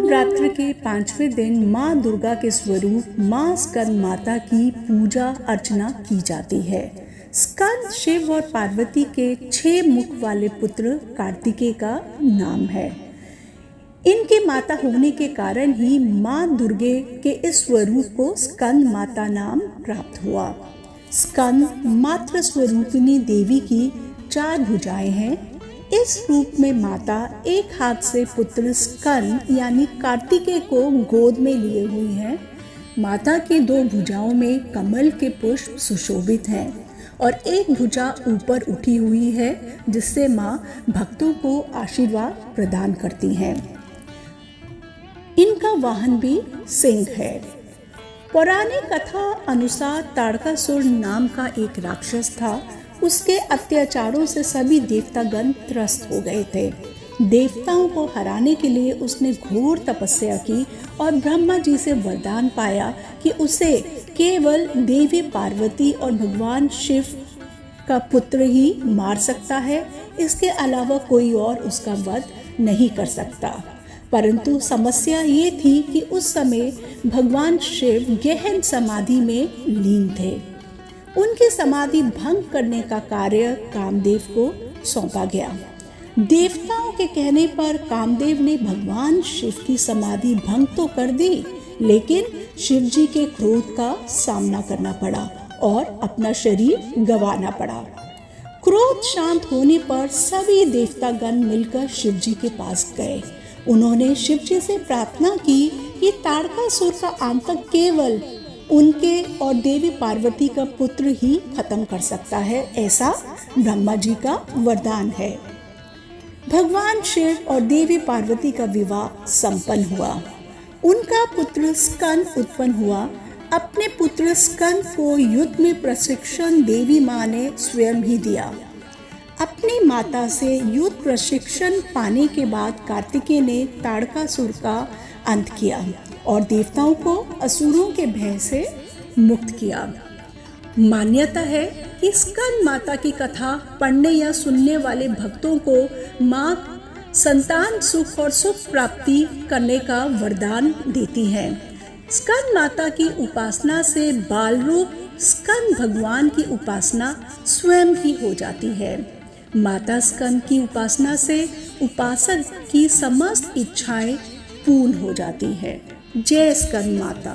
नवरात्र के 5वें दिन माँ दुर्गा के स्वरूप माँ स्कंद माता की पूजा अर्चना की जाती है। स्कंद शिव और पार्वती के 6 मुख वाले पुत्र कार्तिकेय का नाम है। इनके माता होने के कारण ही माँ दुर्गे के इस स्वरूप को स्कंद माता नाम प्राप्त हुआ। स्कंद मातृ स्वरूपिणी देवी की 4 भुजाएं हैं। इस रूप में माता एक हाथ से पुत्र स्कंद यानी कार्तिकेय को गोद में लिए हुई हैं। माता की 2 भुजाओं में कमल के पुष्प सुशोभित हैं और एक भुजा ऊपर उठी हुई है, जिससे माँ भक्तों को आशीर्वाद प्रदान करती हैं। इनका वाहन भी सिंह है। पौराणिक कथा अनुसार ताड़कासुर नाम का एक राक्षस था। उसके अत्याचारों से सभी देवतागण त्रस्त हो गए थे। देवताओं को हराने के लिए उसने घोर तपस्या की और ब्रह्मा जी से वरदान पाया कि उसे केवल देवी पार्वती और भगवान शिव का पुत्र ही मार सकता है। इसके अलावा कोई और उसका वध नहीं कर सकता। परंतु समस्या ये थी कि उस समय भगवान शिव गहन समाधि में लीन थे। उनकी समाधि भंग करने का कार्य कामदेव को सौंपा गया। देवताओं के कहने पर कामदेव ने भगवान शिव की समाधि भंग तो कर दी, लेकिन शिव जी के क्रोध का सामना करना पड़ा और अपना शरीर गंवाना पड़ा। क्रोध शांत होने पर सभी देवतागण मिलकर शिव जी के पास गए। उन्होंने शिव जी से प्रार्थना की कि ताड़कासुर का आतंक केवल उनके और देवी पार्वती का पुत्र ही खत्म कर सकता है, ऐसा ब्रह्मा जी का वरदान है। भगवान शिव और देवी पार्वती का विवाह संपन्न हुआ। उनका पुत्र स्कंद उत्पन्न हुआ। अपने पुत्र स्कंद को युद्ध में प्रशिक्षण देवी माँ ने स्वयं ही दिया। अपनी माता से युद्ध प्रशिक्षण पाने के बाद कार्तिकेय ने ताड़कासुर का अंत किया और देवताओं को असुरों के भय से मुक्त किया। मान्यता है कि स्कंद माता की कथा पढ़ने या सुनने वाले भक्तों को माँ संतान सुख और सुख प्राप्ति करने का वरदान देती है। स्कंद माता की उपासना से बाल रूप स्कंद भगवान की उपासना स्वयं ही हो जाती है। माता स्कंद की उपासना से उपासक की समस्त इच्छाएं पूर्ण हो जाती है। जय स्कंद माता।